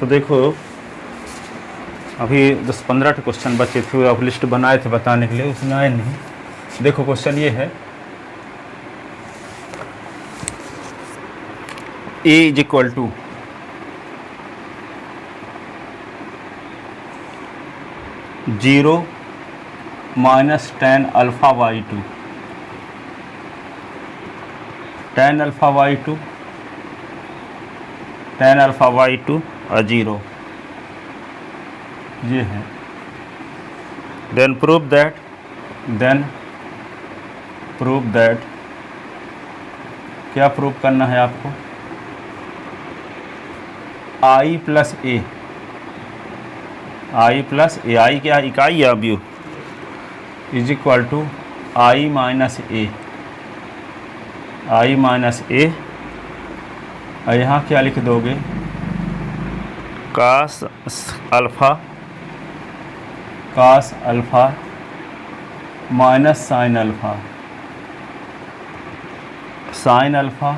तो देखो अभी 10-15 क्वेश्चन बचे थे, आप लिस्ट बनाए थे बताने के लिए, उसमें आए नहीं। देखो क्वेश्चन ये है, A is equal to zero minus tan alpha by two, tan alpha by two और जीरो, ये है। देन प्रूव दैट क्या प्रूव करना है आपको, आई प्लस ए, आई क्या इकाई या व्यू, is equal to I minus A, और यहाँ क्या लिख दोगे, cos alpha minus sign alpha,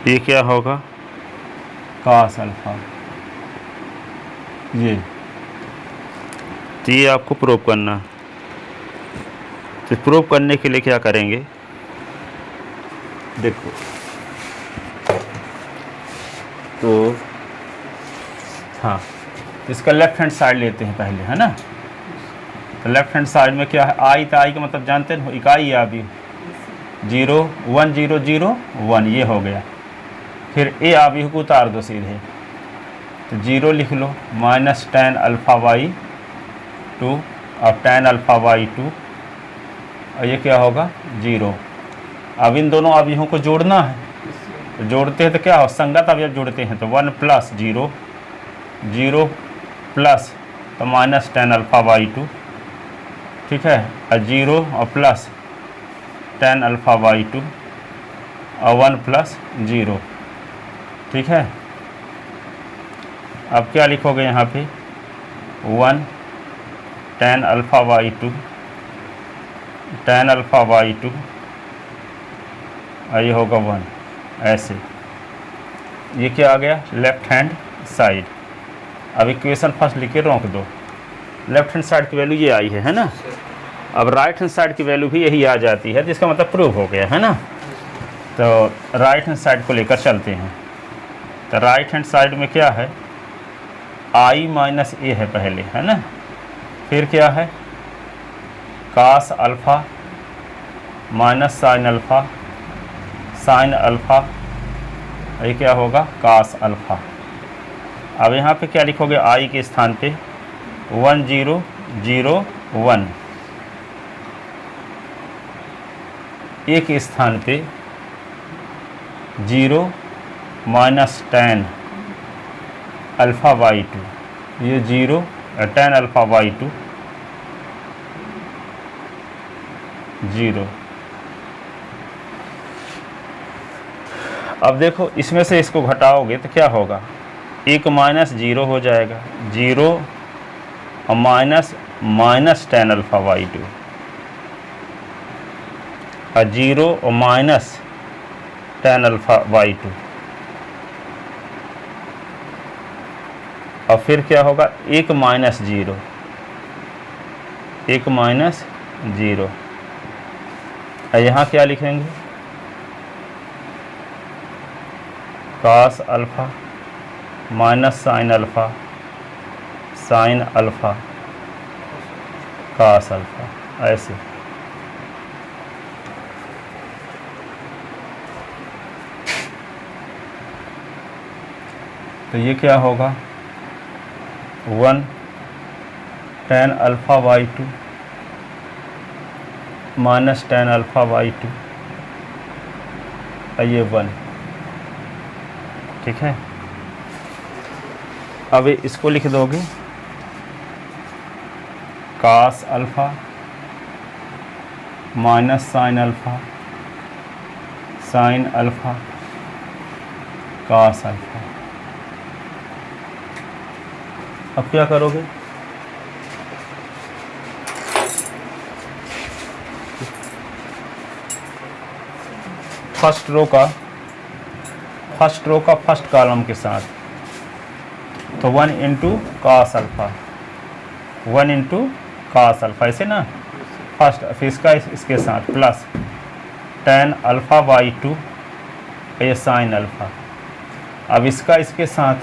ये क्या होगा, कास अल्फ़ा। ये तो ये आपको प्रूव करना। तो प्रूव करने के लिए क्या करेंगे, देखो तो हाँ, इसका लेफ्ट हैंड साइड लेते हैं पहले, है ना। तो लेफ्ट हैंड साइड में क्या है, आई, तो आई का मतलब जानते हैं इकाई है अभी, 0 1 0 0 1, ये हो गया। फिर ए आवी को उतार दो सीधे, तो 0 लिख लो, minus tan alpha by two, अब टेन अल्फ़ा वाई टू, और ये क्या होगा 0। अब इन दोनों अवयवों को जोड़ना है, तो जोड़ते हैं तो क्या हो, संगत अवयव जोड़ते हैं, तो 1 प्लस 0 0 प्लस तो minus tan alpha by two, ठीक है, और 0 और plus tan alpha by two और 1 प्लस 0, ठीक है। अब क्या लिखोगे यहाँ पे, 1 tan alpha by two, tan alpha by two, और ये होगा 1, ऐसे। ये क्या आ गया, लेफ्ट हैंड साइड। अब इक्वेशन फर्स्ट लिख के रोक दो, लेफ्ट हैंड साइड की वैल्यू ये आई है ना। अब राइट हैंड साइड की वैल्यू भी यही आ जाती है, जिसका मतलब प्रूव हो गया, है ना। तो राइट हैंड साइड को लेकर चलते हैं। तो राइट हैंड साइड में क्या है, आई माइनस ए है पहले, है ना। फिर क्या है, cos alpha minus sign alpha, ये क्या होगा, कास अल्फ़ा। अब यहाँ पे क्या लिखोगे, आई के स्थान पे 1 0 0 1, ए के स्थान पे 0 minus tan alpha by two, ये 0 टेन अल्फ़ा वाई टू 0। अब देखो इसमें से इसको घटाओगे तो क्या होगा, 1 माइनस 0 हो जाएगा, 0 और minus tan alpha by two, और 0 और minus tan alpha by two, और फिर क्या होगा, 1 माइनस 0, 1 माइनस 0, और यहाँ क्या लिखेंगे, cos alpha minus sign alpha cos alpha, ऐसे। तो ये क्या होगा, 1 tan alpha by two minus tan alpha by two, और ये 1, ठीक है। अब इसको लिख दोगे, cos alpha minus sign alpha cos alpha. अब क्या करोगे, फर्स्ट रो का फर्स्ट रो का फर्स्ट कॉलम के साथ, तो 1 into cos alpha, 1 into cos alpha, ऐसे ना फर्स्ट, फिर इसका इसके साथ प्लस tan अल्फ़ा बाई 2, ये साइन अल्फ़ा। अब इसका इसके साथ,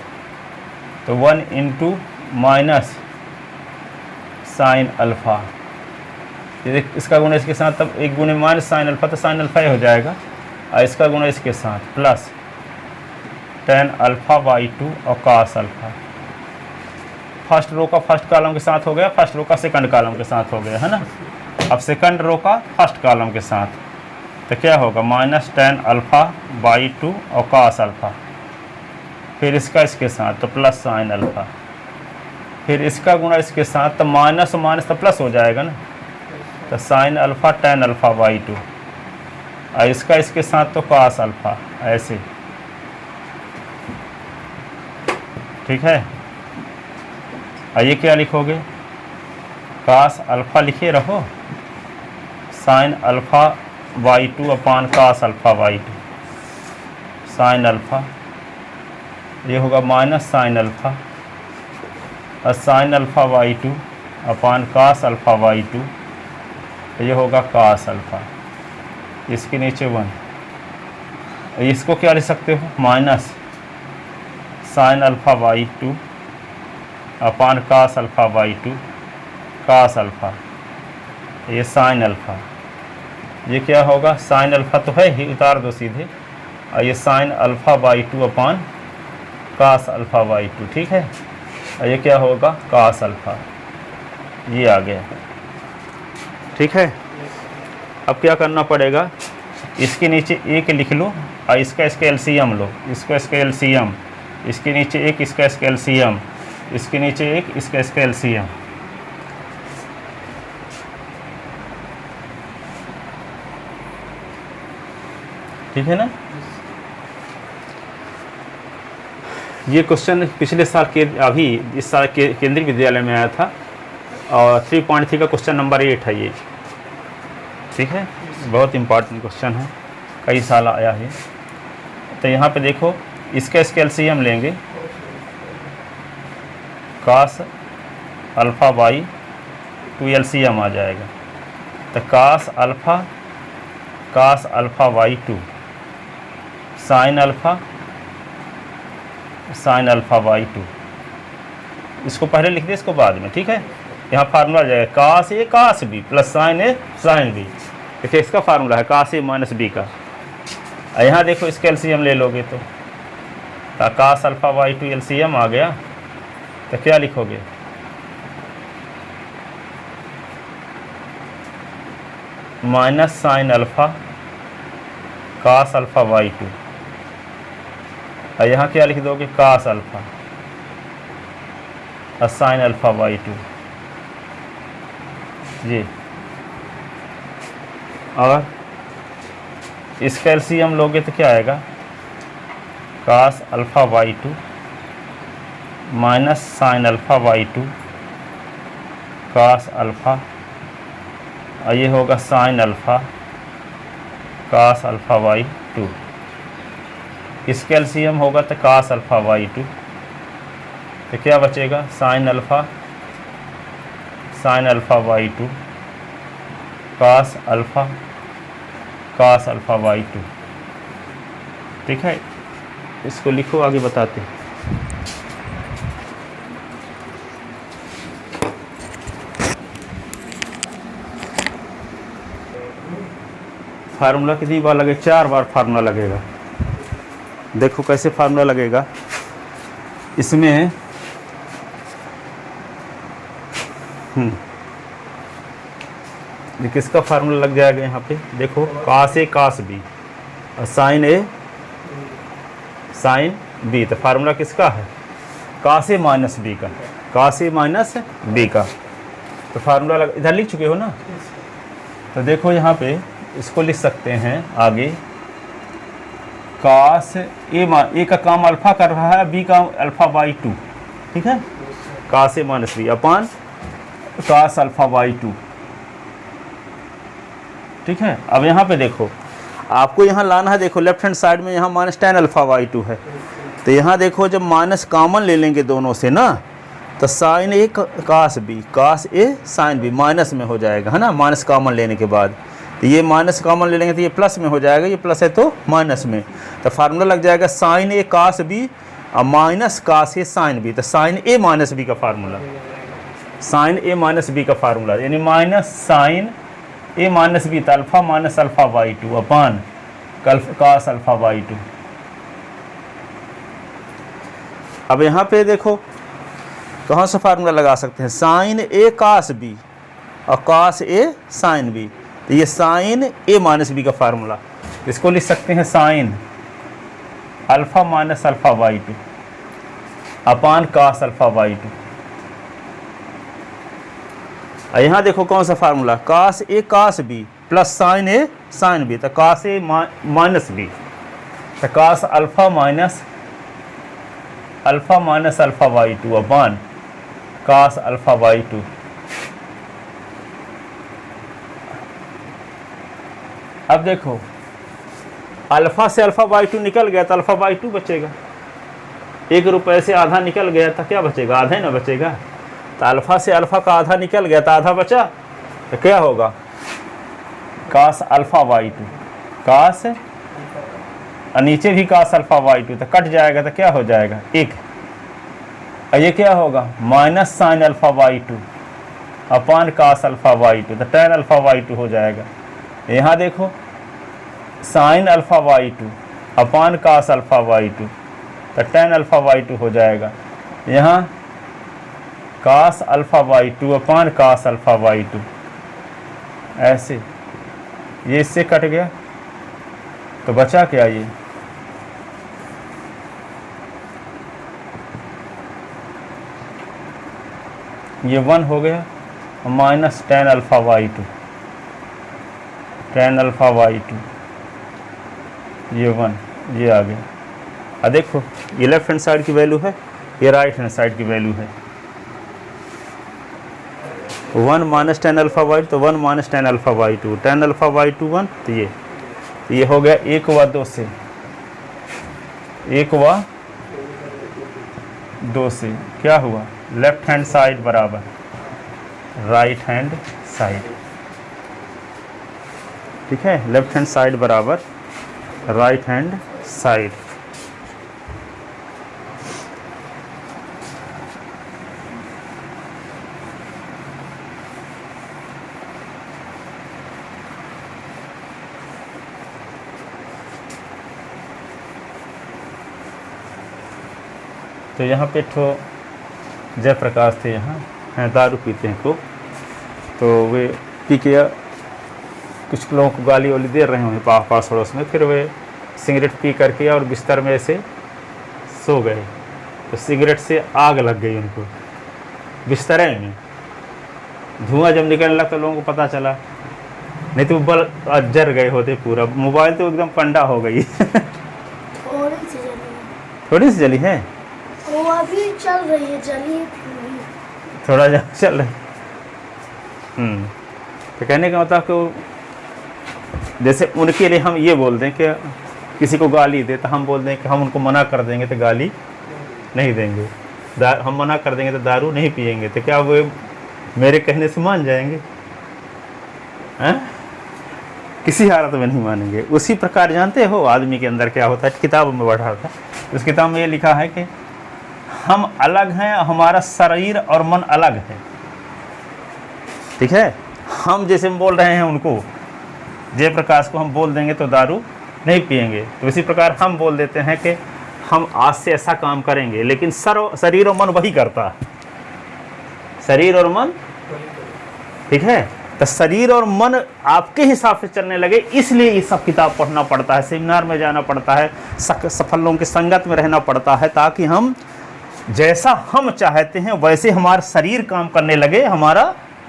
तो 1 इंटू माइनस साइन अल्फ़ा, इसका गुणा इसके साथ, तब एक गुणे माइनस साइन अल्फ़ा, तो साइन अल्फ़ा ही हो जाएगा, और इसका गुणा इसके साथ प्लस tan अल्फ़ा बाई 2 और कास अल्फ़ा। फर्स्ट रो का फर्स्ट कॉलम के साथ हो गया, फर्स्ट रो का सेकंड कॉलम के साथ हो गया, है ना। अब सेकंड रो का फर्स्ट कॉलम के साथ, तो क्या होगा माइनस tan अल्फ़ा बाई 2 और कास अल्फ़ा, फिर इसका इसके साथ, तो प्लस साइन अल्फ़ा, फिर इसका गुणा इसके साथ, तो माइनस माइनस तो प्लस हो जाएगा ना, तो sine alpha tan alpha by 2, और इसका इसके साथ तो कास अल्फ़ा, ऐसे, ठीक है। और ये क्या लिखोगे, कास अल्फ़ा लिखे रहो, sine alpha by 2 upon cos alpha by 2, sine alpha, ये होगा माइनस साइन अल्फ़ा, और sine alpha by 2 upon cos alpha by 2, ये होगा कास अल्फ़ा, इसके नीचे 1, इसको क्या लिख सकते हो, minus sign alpha by 2 upon cos alpha by 2, cos alpha, ये साइन अल्फ़ा, ये क्या होगा, साइन अल्फ़ा तो है ही, उतार दो सीधे, और ये sine alpha by 2 upon cos alpha by 2, ठीक है। और ये क्या होगा, कास अल्फ़ा, ये आ गया, ठीक है। अब क्या करना पड़ेगा, इसके नीचे 1 लिख लो, और इसका एलसीएम लो, इसका इसका एलसीएम, इसके नीचे 1, इसका इसका एलसीएम, इसके नीचे 1, इसका इसका एलसीएम, ठीक है ना। ये क्वेश्चन पिछले साल के, अभी इस साल के केंद्रीय विद्यालय में आया था, और 3.3 का क्वेश्चन नंबर 8 है ये, ठीक है। बहुत इम्पॉर्टेंट क्वेश्चन है, कई साल आया है। तो यहाँ पे देखो, इसका एलसीएम लेंगे, कास अल्फ़ा बाई 2 एलसीएम आ जाएगा, तो cos alpha by 2 sine alpha by 2, इसको पहले लिख दे, इसको बाद में, ठीक है। यहाँ फार्मूला आ जाएगा, कास A cos B plus sine A sine B, देखिए इसका फार्मूला है कास ए माइनस बी का। यहाँ देखो इसका एलसीएम ले लोगे तो कास अल्फ़ा बाई 2 एलसीएम आ गया, तो क्या लिखोगे, minus sign alpha cos alpha by 2, और यहाँ क्या लिख दोगे, कास अल्फ़ा और साइन अल्फ़ा बाई 2 जी। और इसका एलसीएम लोगे तो क्या आएगा, cos alpha by 2 minus sign alpha by 2 cos alpha, और ये होगा sine alpha cos alpha by 2, इसका एलसीएम होगा तो कास अल्फ़ा बाई 2, तो क्या बचेगा, sine alpha by 2 cos alpha by 2, ठीक है। इसको लिखो, आगे बताते हैं। फार्मूला कितनी बार लगे, 4 बार फार्मूला लगेगा। देखो कैसे फार्मूला लगेगा, इसमें किसका फार्मूला लग जाएगा, यहाँ पे देखो, कास ए कास बी और साइन ए साइन बी, तो फार्मूला किसका है, कास ए माइनस बी का, कास ए माइनस बी का, तो फार्मूला इधर लिख चुके हो ना। तो देखो यहाँ पे इसको लिख सकते हैं आगे, कास ए का काम अल्फ़ा कर रहा है, बी का अल्फ़ा बाई 2, ठीक है, cos A minus B upon cos alpha by 2, ठीक है। अब यहाँ पे देखो, आपको यहाँ लाना है, देखो लेफ्ट हैंड साइड में यहाँ minus tan alpha by two है, तो यहाँ देखो जब माइनस कॉमन ले लेंगे दोनों से ना, तो sine A cos B, cos A sine B minus में हो जाएगा, है ना, माइनस कॉमन लेने के बाद। तो ये माइनस कॉमन ले लेंगे तो ये प्लस में हो जाएगा, ये प्लस है तो माइनस में, तो फार्मूला लग जाएगा साइन ए कास बी और minus cos A sine B, तो साइन ए माइनस बी का formula, sine A minus B का फार्मूला, यानी minus sine A minus B, तो alpha minus alpha by two upon cos alpha by two. अब यहाँ पे देखो कहाँ से फार्मूला लगा सकते हैं, साइन ए कास बी और कास ए साइन बी, तो ये साइन ए माइनस बी का फार्मूला, इसको लिख सकते हैं sine alpha minus alpha by two upon cos alpha by two. और यहाँ देखो कौन सा formula, cos A cos B plus sine A sine B, तो कास ए माइनस बी, तो cos alpha minus alpha by two upon cos alpha by two. अब देखो alpha से अल्फ़ा वाई टू निकल गया तो अल्फ़ा वाई टू बचेगा, 1 रुपये से आधा निकल गया था, क्या बचेगा, आधा ही ना बचेगा, तो अल्फ़ा से अल्फ़ा का आधा निकल गया तो आधा बचा, तो क्या होगा कास अल्फ़ा वाई टू, कास और नीचे भी कास अल्फ़ा वाई टू, तो कट जाएगा तो क्या हो जाएगा 1, और ये क्या होगा minus sign alpha by two upon cos alpha by two, तो टेन अल्फ़ा वाई टू हो जाएगा। यहाँ देखो sine alpha by two upon cos alpha by two, तो टेन अल्फ़ा वाई टू हो जाएगा। यहाँ cos alpha by two upon cos alpha by two, ऐसे ये इससे कट गया तो बचा क्या, ये 1 हो गया, minus tan alpha by two, tan alpha by two, ये 1 ये आ गया। अब देखो ये लेफ्ट हैंड साइड की वैल्यू है, ये राइट हैंड साइड की वैल्यू है, 1 माइनस टेन अल्फ़ा वाई, तो 1 minus tan alpha by two, tan alpha by two 1, तो ये हो गया 1 व 2 से, 1 व 2 से क्या हुआ, लेफ्ट हैंड साइड बराबर राइट हैंड साइड, ठीक है, लेफ्ट हैंड साइड बराबर राइट हैंड साइड। तो यहाँ पे ठो जयप्रकाश थे, यहाँ हैं दारू पीते हैं खूब, तो वे पी के कुछ लोगों को गाली वाली दे रहे होंगे पास पड़ोस में, फिर वे सिगरेट पी करके और बिस्तर में ऐसे सो गए, तो सिगरेट से आग लग गई उनको बिस्तर में, धुआं जब निकलने लगा तो लोगों को पता चला, नहीं तो बल जर गए होते पूरा, मोबाइल तो एकदम पंडा हो गई थोड़ी सी जली है, वो अभी चल रही है, जली थोड़ा चल रहा है। तो कहने का मतलब कि जैसे उनके लिए हम ये बोल दें कि किसी को गाली दे तो हम बोल दें कि हम उनको मना कर देंगे तो गाली नहीं देंगे, हम मना कर देंगे तो दारू नहीं पिएंगे, तो क्या वो मेरे कहने से मान जाएंगे, हैं? किसी हालत में नहीं मानेंगे। उसी प्रकार जानते हो आदमी के अंदर क्या होता है, किताब में पढ़ा था, उस किताब में ये लिखा है कि हम अलग हैं, हमारा शरीर और मन अलग है, ठीक है, हम जैसे बोल रहे हैं उनको, जयप्रकाश को हम बोल देंगे तो दारू नहीं पिएंगे, तो इसी प्रकार हम बोल देते हैं कि हम आज से ऐसा काम करेंगे, लेकिन शरीर और मन वही करता है, शरीर और मन, ठीक है, तो शरीर और मन आपके हिसाब से चलने लगे, इसलिए ये सब किताब पढ़ना पड़ता है, सेमिनार में जाना पड़ता है, सफल लोगों की संगत में रहना पड़ता है, ताकि हम जैसा हम चाहते हैं वैसे हमारा शरीर काम करने लगे, हमारा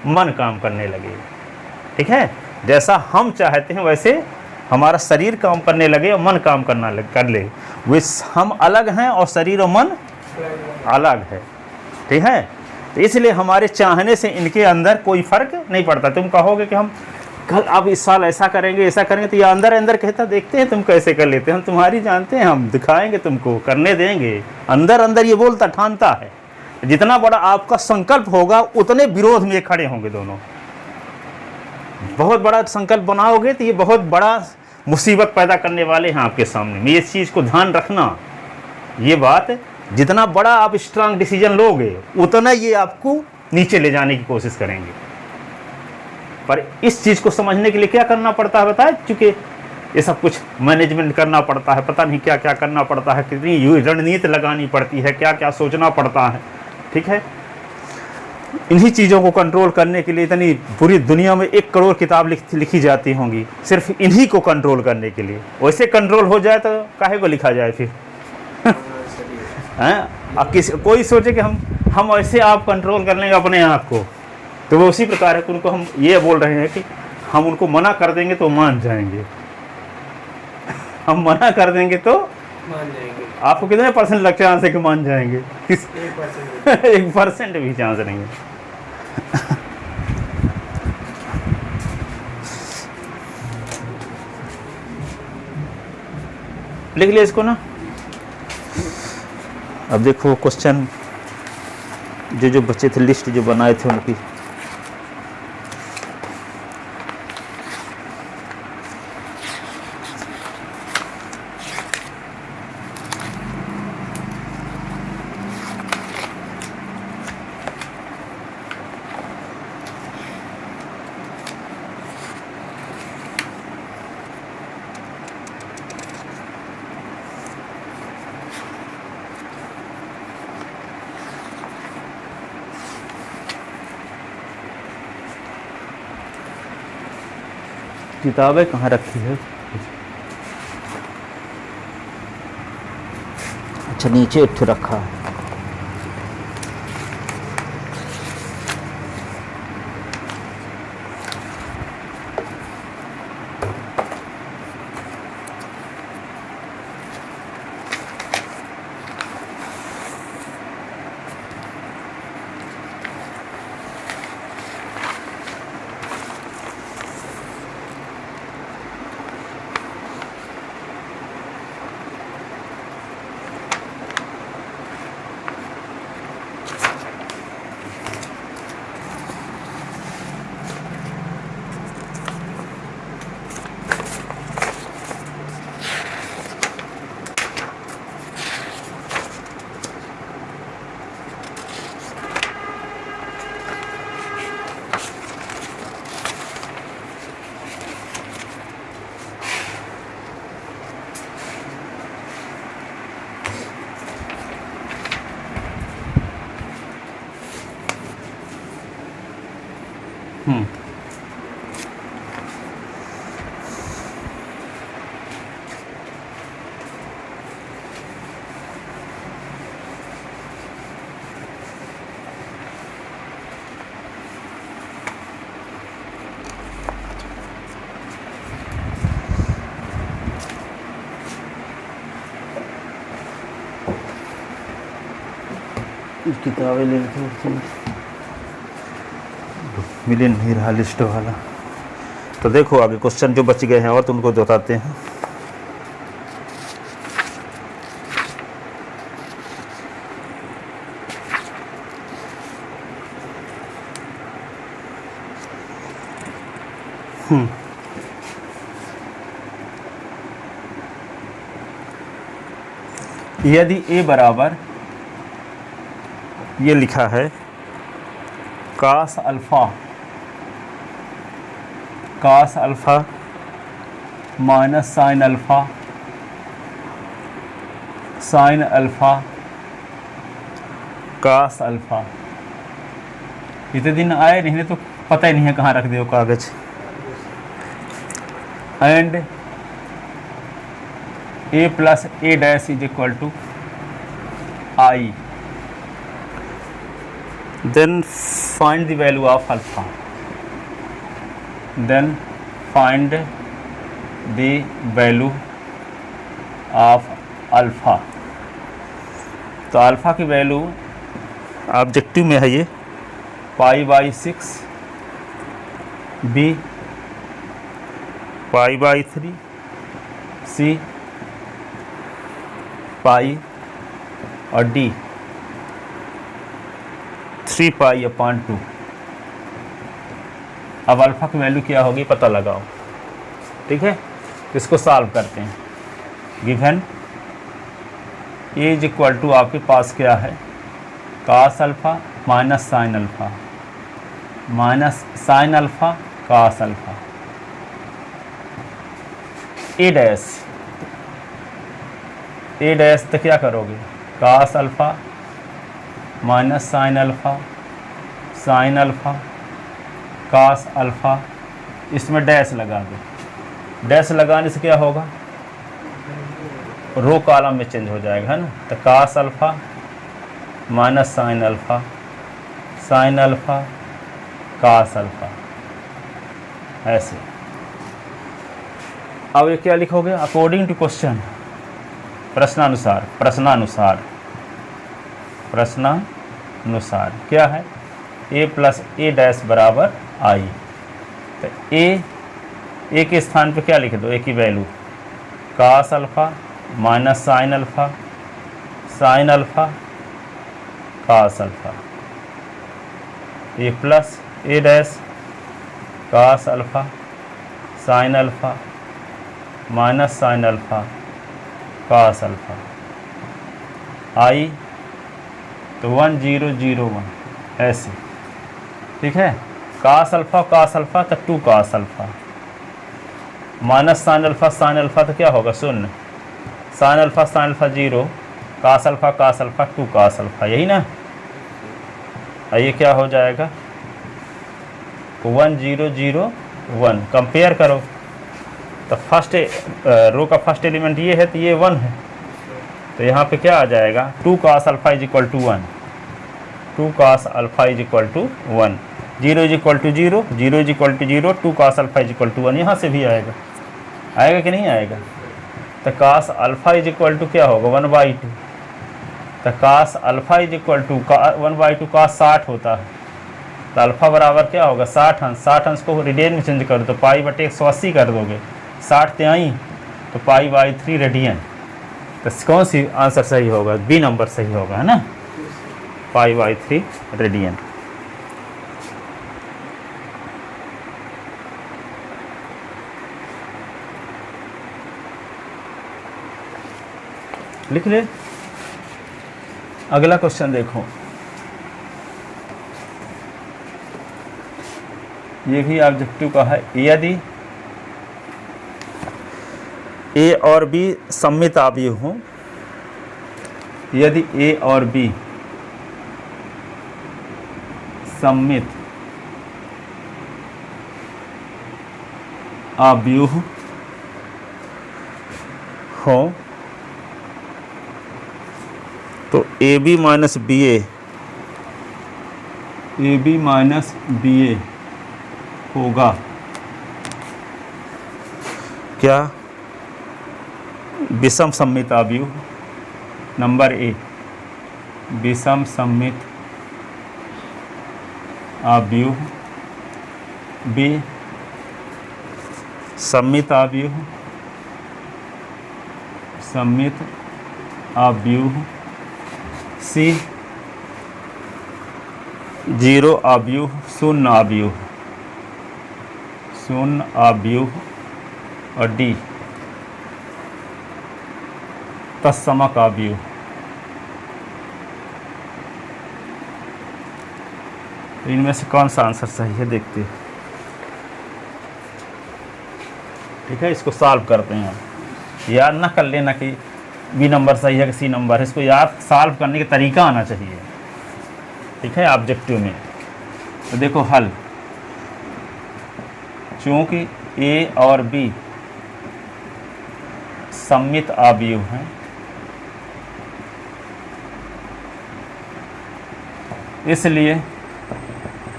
मन काम करने लगे, ठीक है, जैसा हम चाहते हैं वैसे हमारा शरीर काम करने लगे और मन काम कर ले, वे हम अलग हैं और शरीर और मन अलग है, ठीक है, तो इसलिए हमारे चाहने से इनके अंदर कोई फर्क नहीं पड़ता। तुम कहोगे कि हम कल आप इस साल ऐसा करेंगे तो ये अंदर अंदर कहता देखते हैं तुम कैसे कर लेते हैं, हम तुम्हारी जानते हैं, हम दिखाएंगे तुमको, करने देंगे। अंदर अंदर ये बोलता ठानता है। जितना बड़ा आपका संकल्प होगा उतने विरोध में खड़े होंगे दोनों। बहुत बड़ा संकल्प बनाओगे तो ये बहुत बड़ा मुसीबत पैदा करने वाले हैं आपके सामने में। इस चीज़ को ध्यान रखना, ये बात, जितना बड़ा आप स्ट्रांग डिसीजन लोगे उतना ये आपको नीचे ले जाने की कोशिश करेंगे। पर इस चीज़ को समझने के लिए क्या करना पड़ता है बताए, चूँकि ये सब कुछ मैनेजमेंट करना पड़ता है, पता नहीं क्या क्या करना पड़ता है, कितनी रणनीति लगानी पड़ती है, क्या क्या सोचना पड़ता है, ठीक है। इन्हीं चीज़ों को कंट्रोल करने के लिए इतनी पूरी दुनिया में 1 करोड़ किताब लिखी जाती होंगी सिर्फ इन्हीं को कंट्रोल करने के लिए। वैसे कंट्रोल हो जाए तो काहे को लिखा जाए फिर हैं? अब कोई सोचे कि हम ऐसे आप कंट्रोल कर लेंगे अपने आप को, तो वो उसी प्रकार है कि उनको हम ये बोल रहे हैं कि हम उनको मना कर देंगे तो मान जाएंगे। हम मना कर देंगे तो मान जाएंगे। आपको कितने % लग चांस है कि मान जाएंगे? 1% भी चांस नहीं है। लिख लिया इसको ना। अब देखो क्वेश्चन जो बच्चे थे, लिस्ट जो बनाए थे उनकी, किताबें कहाँ रखी है? अच्छा, नीचे एक रखा है। किताबें लेके मिले नहीं रहा लिस्ट वाला। तो देखो आगे क्वेश्चन जो बच गए हैं और तो उनको बताते हैं। यदि a बराबर, ये लिखा है cos alpha minus sign alpha cos alpha. इतने दिन आए नहीं तो पता ही नहीं है कहाँ रख दियो कागज। And a plus a dash is equal to I, then find the value of alpha, then find the value of alpha। तो अल्फ़ा की वैल्यू ऑब्जेक्टिव में है ये पाई/6 b π/3, C पाई और D 3π/2। अब अल्फा की वैल्यू क्या होगी पता लगाओ। ठीक है, इसको सॉल्व करते हैं। Given A is equal to आपके पास क्या है, cos alpha minus sign alpha minus sign alpha cos alpha. A dash तो क्या करोगे, cos alpha minus sign alpha cos alpha, इसमें डैश लगा दो। डैश लगाने से क्या होगा, रो कॉलम में चेंज हो जाएगा, है ना। तो cos alpha minus sign alpha cos alpha, ऐसे। अब ये क्या लिखोगे, अकॉर्डिंग टू क्वेश्चन, प्रश्नानुसार क्या है, a प्लस ए डैश बराबर आई। तो ए के स्थान पे क्या लिख दो, ए की value cos alpha minus sign alpha cos alpha, A plus A dash cos alpha sin alpha minus sign alpha cos alpha I. तो 1001 ऐसे। ठीक है, कास अल्फ़ा तो 2 cos alpha minus sign alpha तो क्या होगा 0, sin alpha 0, cos alpha 2 cos alpha, यही ना। ये क्या हो जाएगा 1001। कंपेयर करो तो फर्स्ट रो का फर्स्ट एलिमेंट ये है तो ये 1 है, तो यहाँ पे क्या आ जाएगा 2 cos alpha is equal to 1, 2 cos alpha is equal to 1, 0 is equal to 0, 0 is equal to 0, 2 cos alpha is equal to 1। यहाँ से भी आएगा कि नहीं आएगा। तो cos alpha is equal to क्या होगा 1/2, तो cos alpha is equal to 1/2 cos 60 होता है, तो अल्फ़ा बराबर क्या होगा 60 अंश। 60 अंश को रेडियन में चेंज कर दो, π/180 कर दोगे, 60 तिहाई तो π/3 रेडियन। तो कौन सी आंसर सही होगा, बी नंबर सही होगा, है ना, π/3 रेडियन। लिख ले। अगला क्वेश्चन देखो, ये भी ऑब्जेक्टिव का है। यदि ए और बी सममित अवयव हों, यदि ए और बी सममित अवयव हो तो ए बी माइनस बी ए होगा क्या, विषम सममित अवयव। नंबर ए विषम सममित अवयव, बी सममित अवयव, सी 0 अवयव, शून्य अवयव, और डी तत्समक अवयव। इनमें से कौन सा आंसर सही है देखते हैं। ठीक है, इसको सॉल्व करते हैं। याद ना कर लेना कि बी नंबर सही है कि सी नंबर है, इसको याद सॉल्व करने का तरीका आना चाहिए। ठीक है, ऑब्जेक्टिव में तो देखो हल, चूँकि ए और बी सममित अवयव हैं, इसलिए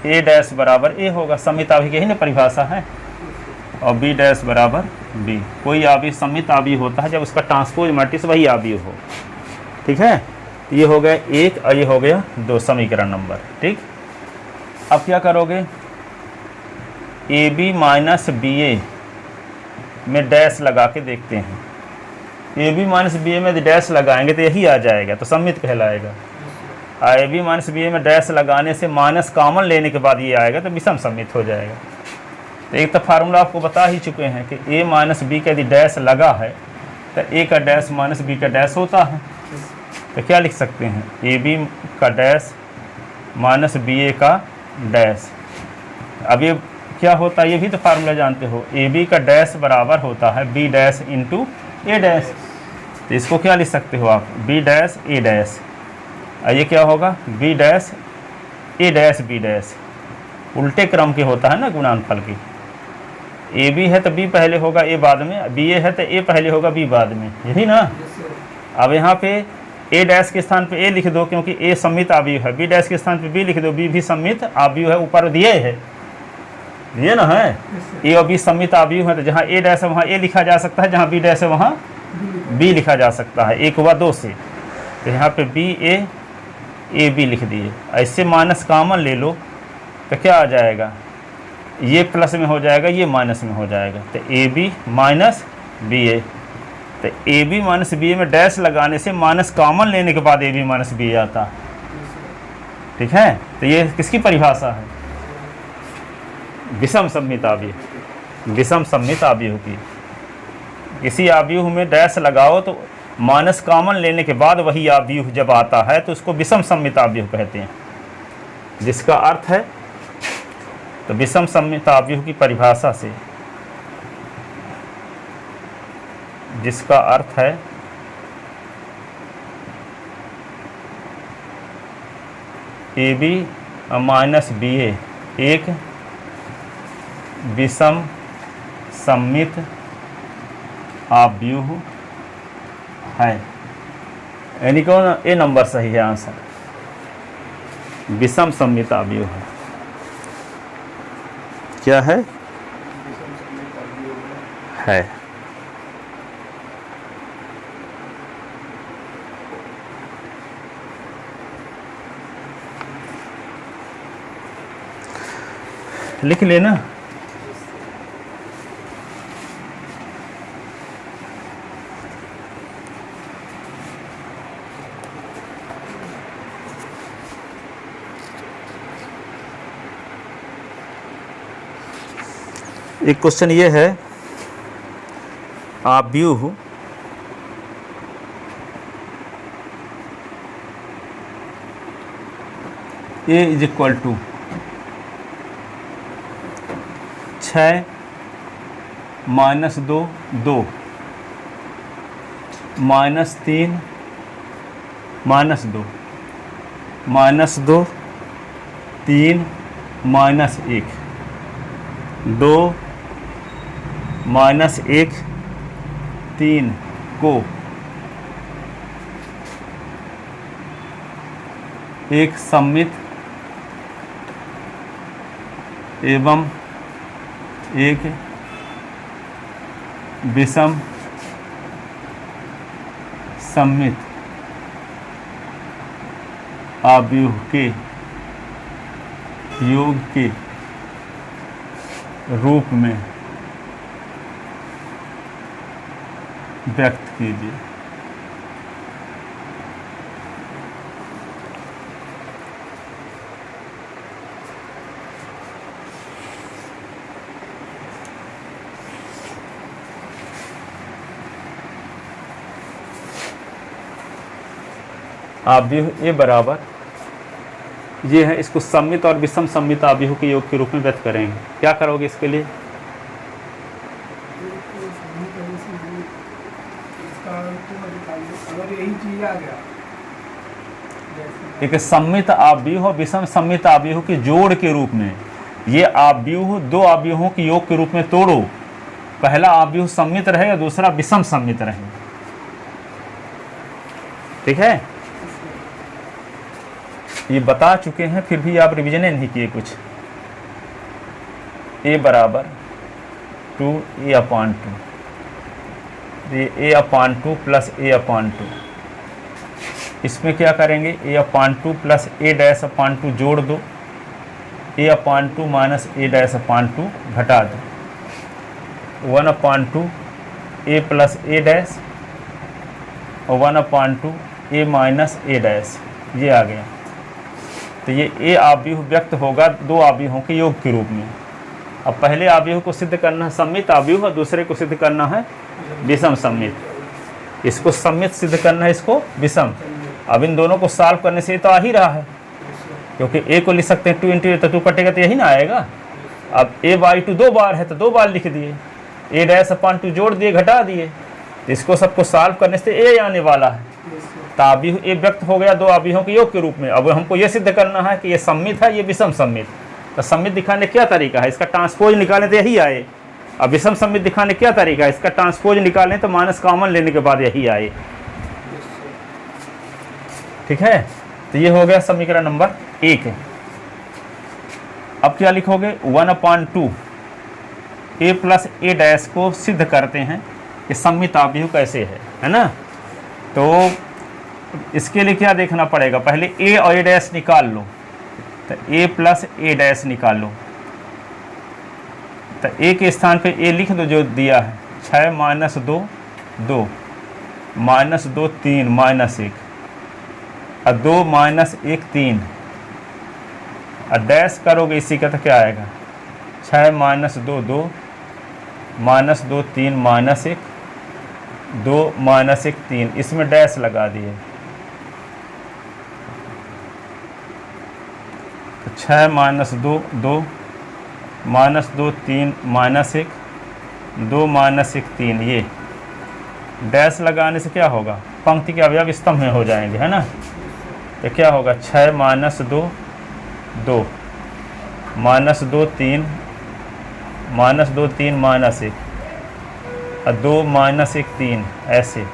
ए डैश बराबर ए होगा, सममित अवयव की यही ना परिभाषा है, और बी डैश बराबर बी। कोई अवयव सममित अवयव होता है जब उसका ट्रांसपोज मैट्रिक्स वही अवयव हो। ठीक है, ये हो गया 1 और ये हो गया 2 समीकरण नंबर। ठीक, अब क्या करोगे, ए बी माइनस बी ए में डैश लगा के देखते हैं। ए बी माइनस बी ए में यदि डैश लगाएंगे तो यही आ जाएगा, तो सम्मित कहलाएगा। ए बी माइनस बी ए में डैश लगाने से माइनस कॉमन लेने के बाद ये आएगा तो विषम सम्मित हो जाएगा। तो एक तो फार्मूला आपको बता ही चुके हैं कि ए माइनस बी का यदि डैश लगा है तो ए का डैश माइनस बी का डैश होता है। तो क्या लिख सकते हैं, ए बी का डैश माइनस बी ए का डैश। अब ये क्या होता है, ये भी तो फार्मूला जानते हो, ए बी का डैश बराबर होता है बी डैश इंटू ए डैश। तो इसको क्या लिख सकते हो आप, बी डैश ए डैश। ये क्या होगा, बी डैश ए डैश बी डैश। उल्टे क्रम के होता है ना गुणनफल की, ए बी है तो बी पहले होगा ए बाद में, बी ए है तो ए पहले होगा बी बाद में, यही ना। अब यहाँ पे ए डैश के स्थान पे ए लिख दो क्योंकि ए सम्मित आव्यूह है, बी डैश के स्थान पे बी लिख दो, बी भी सम्मित आव्यूह है, ऊपर दिए है, ये ना है, ए और बी सम्मित आव्यूह है। तो जहाँ ए डैश है वहाँ ए लिखा जा सकता है, जहाँ बी डैश है वहाँ बी लिखा जा सकता है, एक व दो से। तो यहाँ पे बी ए बी लिख दिए। ऐसे माइनस कॉमन ले लो तो क्या आ जाएगा, ये प्लस में हो जाएगा, ये माइनस में हो जाएगा। तो ए बी माइनस बी ए। तो ए बी माइनस बी ए में डैश लगाने से माइनस कॉमन लेने के बाद ए बी माइनस बी ए आता है। ठीक है, तो ये किसकी परिभाषा है, विषम सम्मित आव्यूह, विषम सम्मित आव्यूह की। किसी आव्यूह में डैश लगाओ तो माइनस कॉमन लेने के बाद वही आव्यूह जब आता है तो उसको विषम सम्मित आव्यूह कहते हैं। जिसका अर्थ है, तो विषम सम्मित आव्यूह की परिभाषा से, जिसका अर्थ है ए बी माइनस बी ए एक विषम सम्मित आव्यूह है। यानी कौन, ए नंबर सही है आंसर, विषम सम्मित आव्यूह है। क्या है, है। लिख लेना। एक क्वेश्चन ये है, आव्यूह ए इज इक्वल टू 6 माइनस 2 2 माइनस 3 माइनस 2 माइनस 2 3 माइनस 1 2 माइनस 1 3 को एक सम्मित एवं एक विषम सम्मित आव्यूह के योग के रूप में व्यक्त कीजिए। आव्यूह ए बराबर ये है, इसको सम्मित और विषम सम्मित आव्यूह के योग के रूप में व्यक्त करेंगे। क्या करोगे इसके लिए, एक सम्मित आव्यूह और विषम सम्मित आव्यूह के जोड़ के रूप में, ये आव्यूह दो आव्यूहों के योग के रूप में तोड़ो। पहला आव्यूह सम्मित रहेगा, दूसरा विषम सम्मित रहेगा। ठीक है, ये बता चुके हैं, फिर भी आप रिवीजन नहीं किए कुछ। ए बराबर 2a/2, ये a/2 प्लस a/2, इसमें क्या करेंगे, a/2 प्लस a'/2 जोड़ दो, a/2 माइनस a'/2 घटा दो। 1/2 ए प्लस ए डैश और 1/2 ए माइनस ए डैश, ये आ गया। तो ये ए आव्यूह व्यक्त होगा दो आव्यूहों के योग के रूप में। अब पहले आव्यूह को सिद्ध करना है सम्मित आव्यूह और दूसरे को सिद्ध करना है विषम सम्मित। इसको सम्मित सिद्ध करना है, इसको विषम। अब इन दोनों को सॉल्व करने से तो आ ही रहा है, क्योंकि ए को लिख सकते हैं 2 × ए, तो 2 कटेगा तो यही ना आएगा। अब a/2 2 बार है तो 2 बार लिख दिए, a'/2 जोड़ दिए, घटा दिए, तो इसको सबको सॉल्व करने से ए आने वाला है। तो आव्यूह ए व्यक्त हो गया दो आव्यूहों के योग के रूप में। अब हमको ये सिद्ध करना है कि ये सम्मित है, ये विषम सम्मित। तो सम्मित दिखाने क्या तरीका है, इसका ट्रांसपोज निकालें तो यही आए। अब विषम सम्मित दिखाने क्या तरीका है, इसका ट्रांसपोज निकालें तो माइनस कॉमन लेने के बाद यही आए। ठीक है, तो ये हो गया समीकरण नंबर 1। अब क्या लिखोगे, 1/2 ए प्लस ए डैश को सिद्ध करते हैं कि सम्मित आव्यूह कैसे है ना। तो इसके लिए क्या देखना पड़ेगा, पहले ए और ए डैश निकाल लो। तो ए प्लस ए डैश निकालो, तो ए के स्थान पे ए लिख दो जो दिया है, 6 - 2 2 -2 3 -1 और 2 - 1 3 और डैश करोगे इसी का तो क्या आएगा, 6 - 2 2 -2 3 -1 2 -1 3, इसमें डैश लगा दिए। 6 - 2 2 -2 3 -1 2 -1 3, ये डैश लगाने से क्या होगा, पंक्ति के अवयव स्तंभ में हो जाएंगे, है ना। तो क्या होगा, 6 - 2 2 -2 3 -2 3 -1 और 2 -1 3, ऐसे।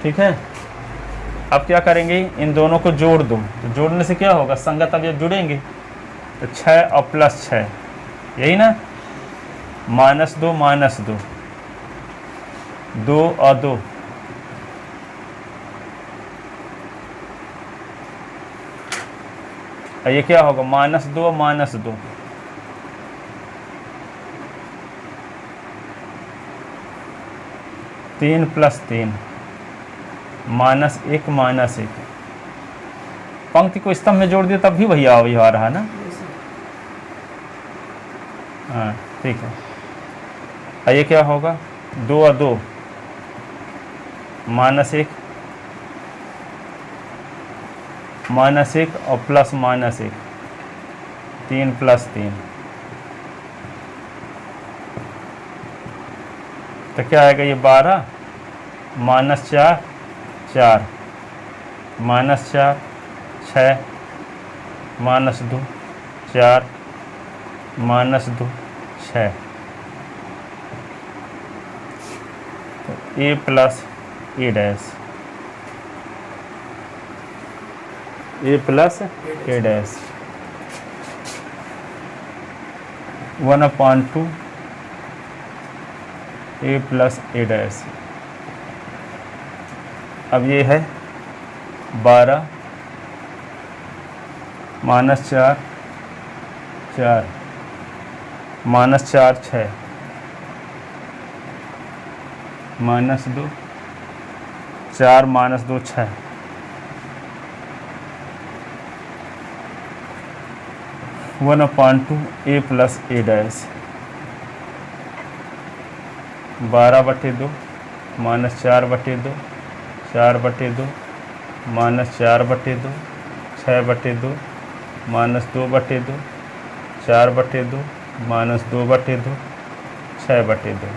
ठीक है, अब क्या करेंगे, इन दोनों को जोड़ दो। तो जोड़ने से क्या होगा, संगत अवयव जुड़ेंगे। तो 6 और +6, यही ना, -2 -2 2 और 2 और ये क्या होगा, -2 और -2 3 + 3 -1 -1, पंक्ति को स्तंभ में जोड़ दिया तब भी वही अवयव आ रहा ना। हाँ ठीक है, और ये क्या होगा, 2 और 2 -1 -1 और +-1 3 + 3, तो क्या आएगा, ये 12 -4 4 -4 6 -2 4 -2 6, तो ए plus A dash, A plus A dash 1/2 A plus A dash. अब ये है 12 -4 4 -4 6 -2 4 -2 6, (1/2 ए प्लस ए डैश) 12/2 -4/2 4/2 -4/2 6/2 -2/2 4/2 -2/2 6/2।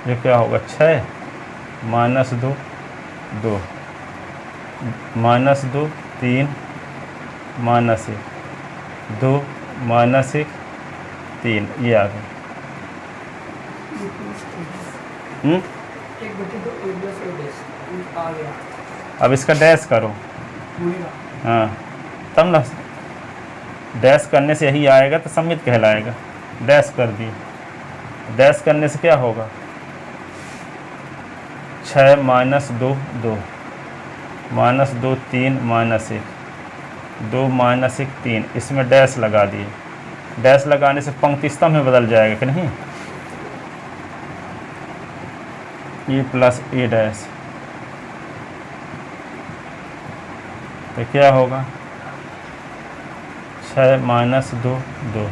ये क्या होगा, 6 -2 2 -2 3 -1 2 -1 3, ये आ गया। अब इसका डैश करो, हाँ तब ना, डैश करने से यही आएगा तो सम्मित कहलाएगा। डैश कर दिए, डैश करने से क्या होगा, 6 -2 2 -2 3 -1 2 माइनस 1 3, इसमें डैश लगा दिए। डैश लगाने से पंक्ति स्तंभ में बदल जाएगा कि नहीं, ए प्लस ए डैश। तो क्या होगा, 6 माइनस 2 2,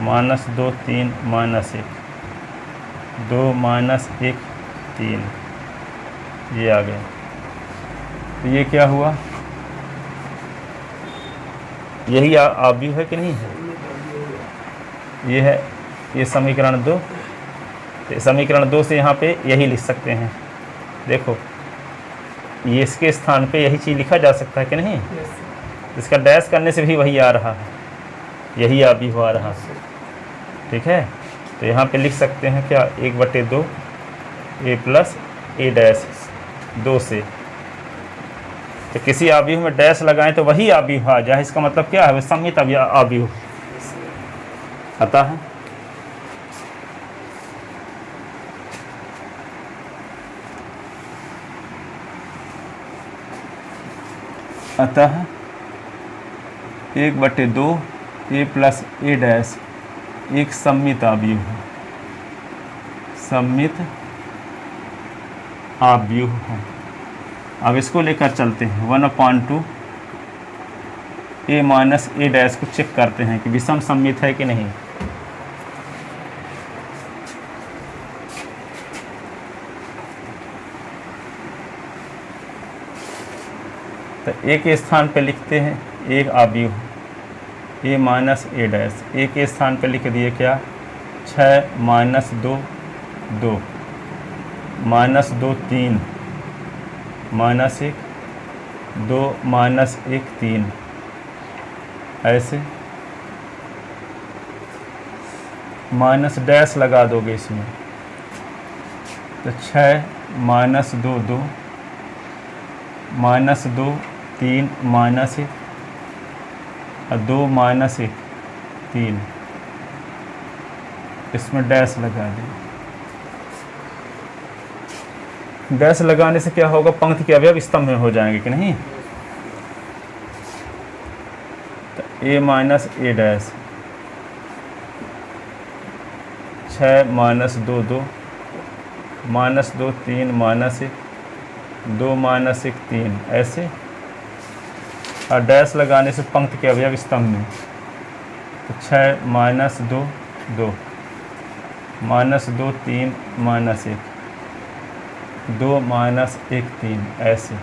माइनस 2 3 माइनस 1, 2 माइनस 1 3, ये आ गया। तो ये क्या हुआ, यही आव्यूह है कि नहीं है, ये है, ये समीकरण 2। तो समीकरण 2 से यहाँ पे यही लिख सकते हैं। देखो ये इसके स्थान पे यही चीज़ लिखा जा सकता है कि नहीं, इसका डैश करने से भी वही आ रहा है, यही आव्यूह आ रहा है। ठीक है, तो यहाँ पे लिख सकते हैं क्या, 1/2 ए प्लस ए डैश 2 से। तो किसी आव्यूह में डैश लगाएं तो वही आव्यूह आ जाए, इसका मतलब क्या है, वो सममित आव्यूह आता है। अतः 1/2 ए प्लस ए डैश एक सममित आव्यूह है, सममित आव्यूह है। अब इसको लेकर चलते हैं 1/2 ए माइनस ए डैश को चेक करते हैं कि विषम सममित है कि नहीं। तो ए के स्थान पे लिखते हैं एक आव्यूह ए माइनस ए डैश, ए के स्थान पे लिख दिए क्या, 6 माइनस 2 2, माइनस 2 3, माइनस 1 2 माइनस 1 3, ऐसे माइनस डैश लगा दोगे इसमें। तो 6 माइनस 2 2, माइनस 2 3 माइनस 1 और 2 माइनस 1 3, इसमें डैश लगा दें। डैश लगाने से क्या होगा, पंक्ति के अवयव स्तंभ में हो जाएंगे कि नहीं। तो ए माइनस ए डैश 6 माइनस 2 2, माइनस 2 3 माइनस 1 2 माइनस 1 3, ऐसे। और डैश लगाने से पंक्ति के अवयव स्तंभ में। तो 6 माइनस 2 2, माइनस 2 3 माइनस 1 2 माइनस 1 3, ऐसे।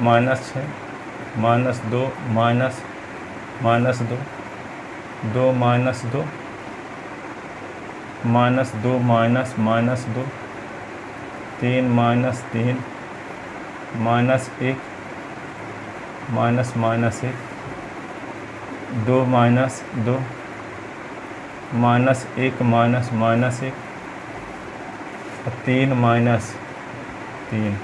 माइनस 6 माइनस 2 माइनस माइनस 2 2 माइनस 2 माइनस 2 माइनस माइनस 2 3 माइनस 3 माइनस 1 माइनस माइनस 1 2 माइनस 2 माइनस 1 माइनस माइनस 1 3 माइनस 3।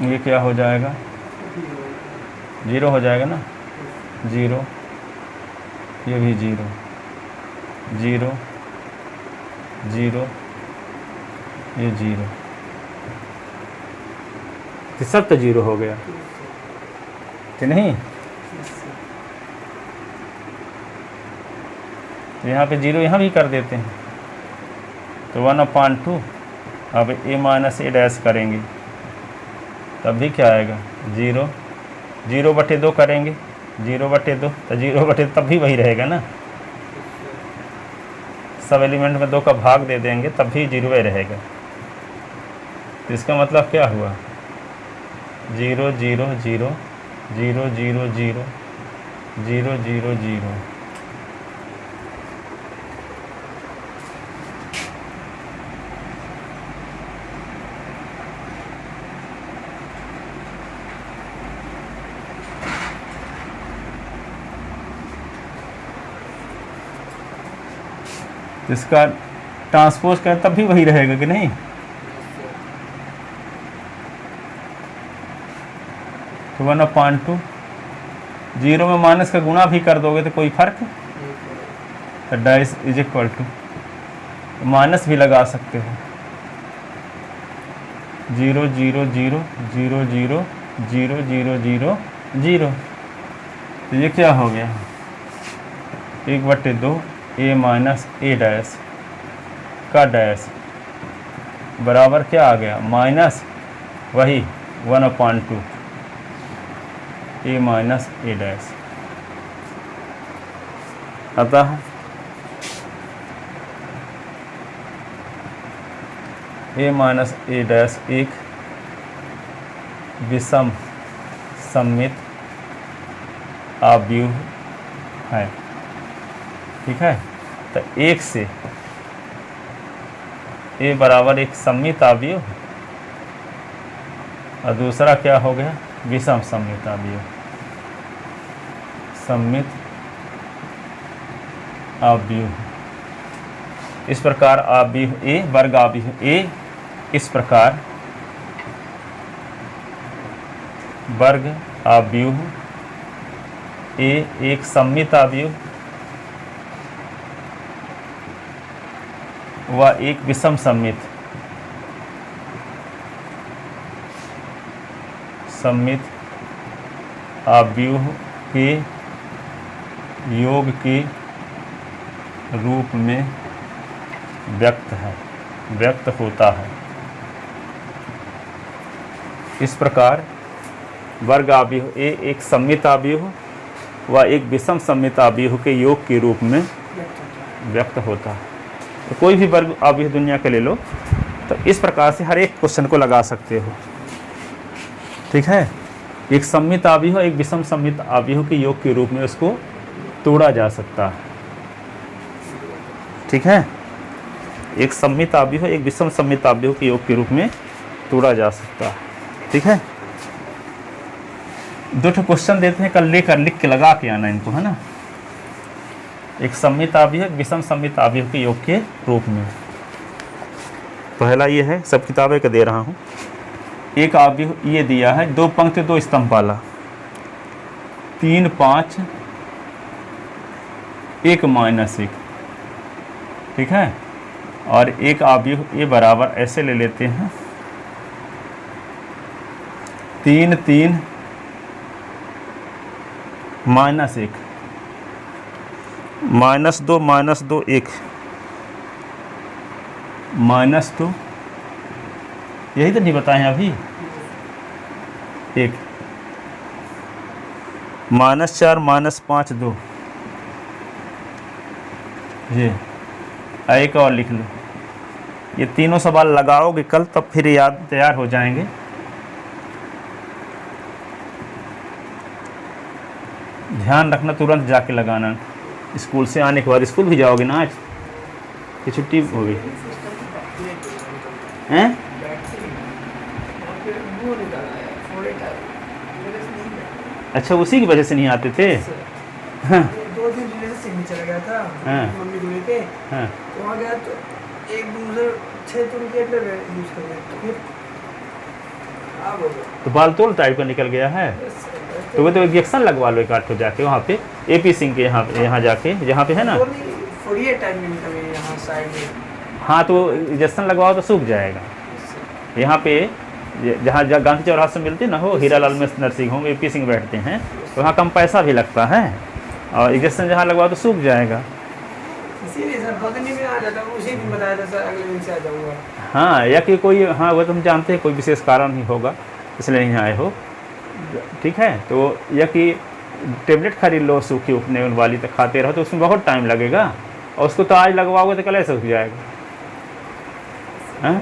ये क्या हो जाएगा, 0 हो जाएगा ना, 0, ये भी 0 0 0, ये 0, तो सब तो 0 हो गया कि नहीं। तो यहाँ पे 0 यहाँ भी कर देते हैं। तो 1/2 अब ए माइनस ए डैश करेंगे तब भी क्या आएगा, 0 0/2 करेंगे, 0/2 तो 0/2 तब भी वही रहेगा ना, सब एलिमेंट में 2 का भाग दे देंगे तब भी 0 ही रहेगा। तो इसका मतलब क्या हुआ, 0 0 0 0 0 0 0 0 0। तो इसका ट्रांसपोज करें तब भी वही रहेगा कि नहीं। तो 1/2 जीरो में माइनस का गुणा भी कर दोगे तो कोई फर्क, तो dash is equal to minus भी लगा सकते हो 0 0 0 0 0 0 0 0 0। तो ये क्या हो गया 1/2 a माइनस ए डैश का डैश बराबर क्या आ गया माइनस वही 1/2 a माइनस ए डैश। अतः a माइनस ए डैश एक विषम सममित आव्यूह है। ठीक है, तो एक से a बराबर एक सममित आव्यूह और दूसरा क्या हो गया विषम सममित आव्यूह, सममित आव्यूह। इस प्रकार आव्यूह a वर्ग आव्यूह a इस प्रकार वर्ग आव्यूह a एक सममित आव्यूह व एक विषम सममित आव्यूह के योग के रूप में व्यक्त होता है। इस प्रकार वर्ग आव्यूह a एक सममित आव्यूह व एक विषम सममित आव्यूह के योग के रूप में व्यक्त होता है। तो कोई भी वर्ग आव्यूह दुनिया के ले लो, तो इस प्रकार से हर एक क्वेश्चन को लगा सकते हो। ठीक है, एक सममित आव्यूह एक विषम सममित आव्यूह के योग के रूप में उसको तोड़ा जा सकता है। ठीक है, एक सममित आव्यूह एक विषम सममित आव्यूह के योग के रूप में तोड़ा जा सकता है। ठीक है, 2 क्वेश्चन देते हैं, कल लेकर लिख के लगा के आना इनको, है ना। एक सममित आव्यूह एक विषम सममित आव्यूह के योग के रूप में। पहला ये है, सब किताबें का दे रहा हूँ। एक आव्यूह ये दिया है 2 पंक्ति 2 स्तंभ वाला 3 5 1 माइनस 1। ठीक है, और एक आव्यूह ए बराबर ऐसे ले लेते हैं 3 3 माइनस 1 -2 -2 1 -2 यही तो नहीं बताएं अभी 1 -4 -5 2। ये एक और लिख लो। ये तीनों सवाल लगाओगे कल तब फिर याद तैयार हो जाएंगे। ध्यान रखना, तुरंत जाके लगाना। स्कूल से आने के बाद, स्कूल भी जाओगे ना आज कि छुट्टी हो गई हैं? अच्छा, उसी की वजह से नहीं आते थे। हाँ। 2 दिन रिले से सिग्नेचर चला गया था। हाँ। मम्मी दूरी पे। हाँ। तो वहाँ गया तो एक दूसरे 6 तो उनके यूज कर गया, तो फिर अब हो गया। तो बालतोल टाइप का निकल गया है। तो वो तो इंजेक्शन लगवा लो एक आठ को जाके वहाँ पे AP सिंह के यहाँ जाके, जहाँ पे है ना। फोड़िए टाइम में निकल गया यहाँ साइड में। हाँ, तो इंजेक्शन लगवाओ तो सूख जाएगा। यहाँ पे जहाँ गांधी चौराहा से मिलती ना हो, हीरालाल में नर्सिंग होम AP सिंह बैठते हैं, तो वहाँ कम पैसा भी लगता है और इंजेक्शन जहाँ लगवाओ तो सूख जाएगा। इसीलिए सर 2 दिन में आ जाता, उसी दिन बताया था सर अगले दिन से आ जाऊँगा। हाँ, या कि कोई, हाँ वो तुम जानते हैं कोई विशेष कारण ही होगा इसलिए नहीं आए हो। ठीक है, तो या कि टेबलेट खरीद लो सूखी उठने वाली, तो खाते रहो तो उसमें बहुत टाइम लगेगा, और उसको तो आज लगवाओगे तो कल ऐसे सूख जाएगा। हाँ,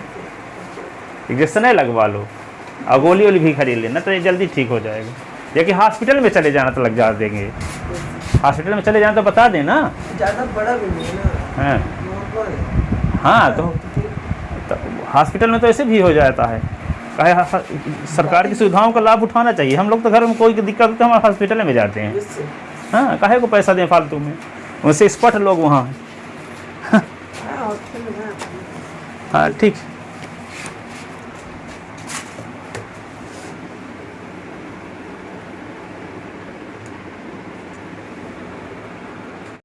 इंजेक्शन लगवा लो और गोली वोली भी खरीद लेना, तो ये जल्दी ठीक हो जाएगा। या कि हॉस्पिटल में चले जाना तो लग जा देंगे, हॉस्पिटल में चले जाना तो बता देना। ज़्यादा बड़ा भी नहीं है ना। हाँ नॉर्मल। हाँ, तो हॉस्पिटल में तो ऐसे भी हो जाता है। कहे सरकार की सुविधाओं का लाभ उठाना चाहिए। हम लोग तो घर में कोई दिक्कत होती है हम हॉस्पिटल में जाते हैं। हाँ, काहे को पैसा दें फालतू में, उनसे स्पष्ट लोग वहाँ हाँ ठीक।